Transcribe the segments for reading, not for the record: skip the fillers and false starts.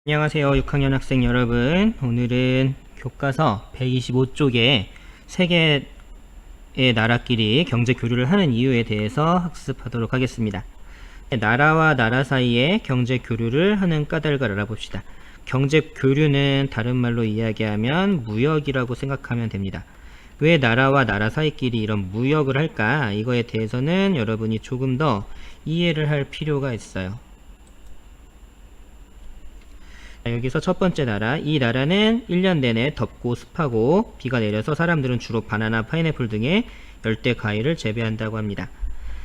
안녕하세요 6학년 학생 여러분. 오늘은 교과서 125쪽에 세계의 나라끼리 경제 교류를 하는 이유에 대해서 학습하도록 하겠습니다. 나라와 나라 사이에 경제 교류를 하는 까닭을 알아봅시다. 경제 교류는 다른 말로 이야기하면 무역이라고 생각하면 됩니다. 왜 나라와 나라 사이끼리 이런 무역을 할까? 이거에 대해서는 여러분이 조금 더 이해를 할 필요가 있어요. 여기서 첫 번째 나라, 이 나라는 1년 내내 덥고 습하고 비가 내려서 사람들은 주로 바나나, 파인애플 등의 열대 과일을 재배한다고 합니다.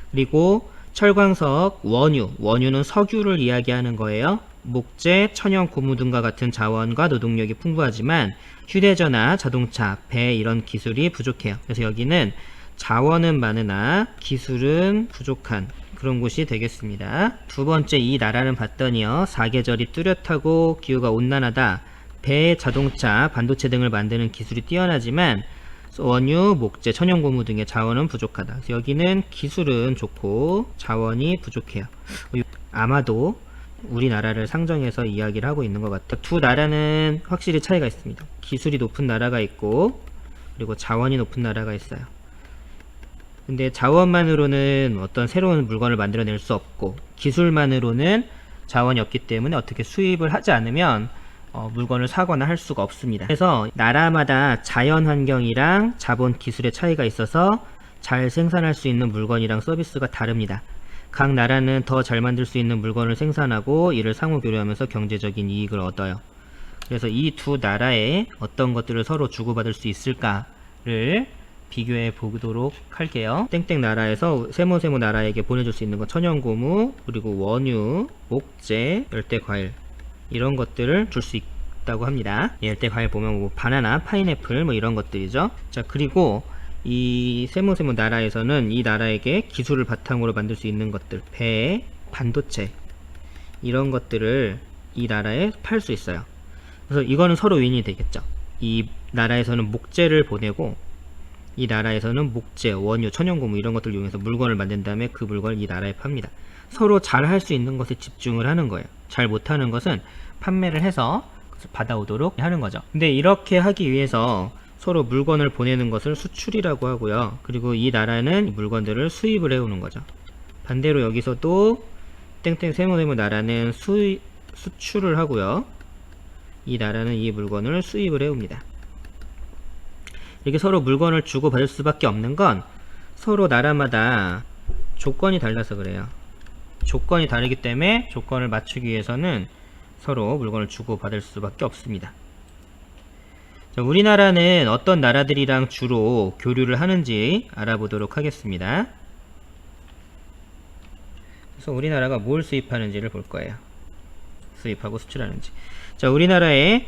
그리고 철광석, 원유는 석유를 이야기하는 거예요. 목재, 천연 고무 등과 같은 자원과 노동력이 풍부하지만 휴대전화, 자동차, 배 이런 기술이 부족해요. 그래서 여기는 자원은 많으나 기술은 부족한 그런 곳이 되겠습니다. 두 번째, 이 나라는 봤더니요, 사계절이 뚜렷하고 기후가 온난하다. 배, 자동차, 반도체 등을 만드는 기술이 뛰어나지만 원유, 목재, 천연고무 등의 자원은 부족하다. 그래서 여기는 기술은 좋고 자원이 부족해요. 아마도 우리나라를 상정해서 이야기를 하고 있는 것 같아요. 두 나라는 확실히 차이가 있습니다. 기술이 높은 나라가 있고 그리고 자원이 높은 나라가 있어요. 근데 자원만으로는 어떤 새로운 물건을 만들어낼 수 없고 기술만으로는 자원이 없기 때문에 어떻게 수입을 하지 않으면 물건을 사거나 할 수가 없습니다. 그래서 나라마다 자연 환경이랑 자본 기술의 차이가 있어서 잘 생산할 수 있는 물건이랑 서비스가 다릅니다. 각 나라는 더 잘 만들 수 있는 물건을 생산하고 이를 상호 교류하면서 경제적인 이익을 얻어요. 그래서 이 두 나라에 어떤 것들을 서로 주고받을 수 있을까를 비교해 보도록 할게요. 땡땡 나라에서 세모 나라에게 보내줄 수 있는 건 천연고무, 그리고 원유, 목재, 열대과일 이런 것들을 줄 수 있다고 합니다. 열대과일 보면 뭐 바나나, 파인애플 뭐 이런 것들이죠. 자, 그리고 이 세모 나라에서는 이 나라에게 기술을 바탕으로 만들 수 있는 것들, 배, 반도체 이런 것들을 이 나라에 팔 수 있어요. 그래서 이거는 서로 윈이 되겠죠. 이 나라에서는 목재를 보내고 이 나라에서는 목재, 원유, 천연고무 이런 것들을 이용해서 물건을 만든 다음에 그 물건을 이 나라에 팝니다. 서로 잘 할 수 있는 것에 집중을 하는 거예요. 잘 못하는 것은 판매를 해서 받아오도록 하는 거죠. 근데 이렇게 하기 위해서 서로 물건을 보내는 것을 수출이라고 하고요. 그리고 이 나라는 물건들을 수입을 해오는 거죠. 반대로 여기서도 땡땡 세모 나라는 수출을 하고요. 이 나라는 이 물건을 수입을 해옵니다. 이렇게 서로 물건을 주고받을 수밖에 없는 건 서로 나라마다 조건이 달라서 그래요. 조건이 다르기 때문에 조건을 맞추기 위해서는 서로 물건을 주고받을 수밖에 없습니다. 자, 우리나라는 어떤 나라들이랑 주로 교류를 하는지 알아보도록 하겠습니다. 그래서 우리나라가 뭘 수입하는지를 볼 거예요. 수입하고 수출하는지. 자, 우리나라의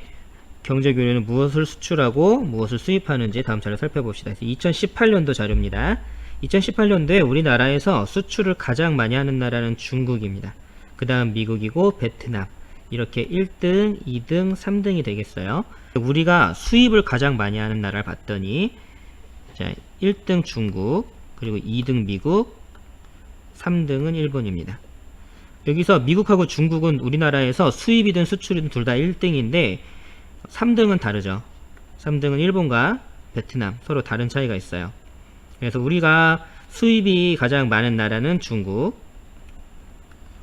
경제교류는 무엇을 수출하고 무엇을 수입하는지 다음 자료 살펴봅시다. 2018년도 자료입니다. 2018년도에 우리나라에서 수출을 가장 많이 하는 나라는 중국입니다. 그 다음 미국이고 베트남 이렇게 1등, 2등, 3등이 되겠어요. 우리가 수입을 가장 많이 하는 나라를 봤더니 자, 1등 중국, 그리고 2등 미국, 3등은 일본입니다. 여기서 미국하고 중국은 우리나라에서 수입이든 수출이든 둘 다 1등인데 3등은 다르죠. 3등은 일본과 베트남 서로 다른 차이가 있어요. 그래서 우리가 수입이 가장 많은 나라는 중국,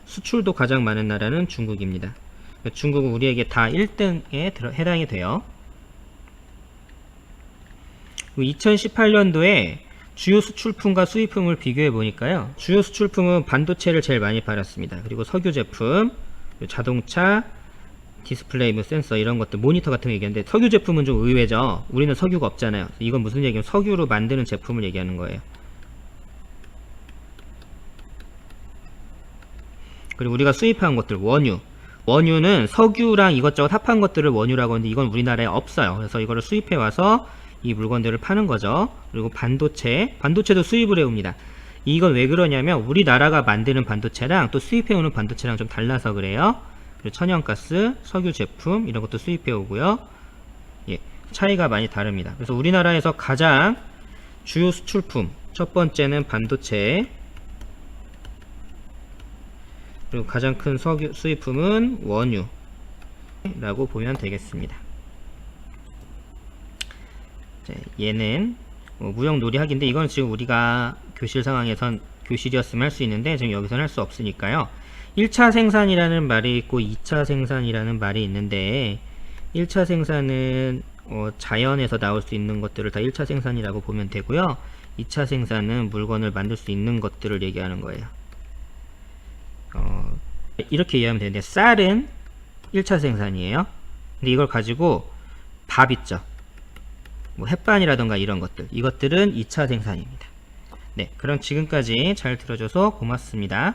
수출도 가장 많은 나라는 중국입니다. 중국은 우리에게 다 1등에 해당이 돼요. 2018년도에 주요 수출품과 수입품을 비교해 보니까요. 주요 수출품은 반도체를 제일 많이 팔았습니다. 그리고 석유 제품, 자동차, 디스플레이, 뭐 센서 이런 것들, 모니터 같은 거 얘기하는데 석유 제품은 좀 의외죠. 우리는 석유가 없잖아요. 이건 무슨 얘기냐면 석유로 만드는 제품을 얘기하는 거예요. 그리고 우리가 수입한 것들, 원유는 석유랑 이것저것 합한 것들을 원유라고 하는데 이건 우리나라에 없어요. 그래서 이거를 수입해 와서 이 물건들을 파는 거죠. 그리고 반도체도 수입을 해옵니다. 이건 왜 그러냐면 우리나라가 만드는 반도체랑 또 수입해오는 반도체랑 좀 달라서 그래요. 그리고 천연가스, 석유 제품 이런 것도 수입해 오고요. 예, 차이가 많이 다릅니다. 그래서 우리나라에서 가장 주요 수출품 첫 번째는 반도체, 그리고 가장 큰 석유 수입품은 원유, 라고 보면 되겠습니다. 자, 얘는 무역놀이학인데 이건 지금 우리가 교실 상황에선 교실이었으면 할 수 있는데 지금 여기서는 할 수 없으니까요. 1차 생산이라는 말이 있고 2차 생산이라는 말이 있는데 1차 생산은 자연에서 나올 수 있는 것들을 다 1차 생산이라고 보면 되고요. 2차 생산은 물건을 만들 수 있는 것들을 얘기하는 거예요. 이렇게 이해하면 되는데 쌀은 1차 생산이에요. 근데 이걸 가지고 밥 있죠. 뭐 햇반이라던가 이런 것들, 이것들은 2차 생산입니다. 네, 그럼 지금까지 잘 들어줘서 고맙습니다.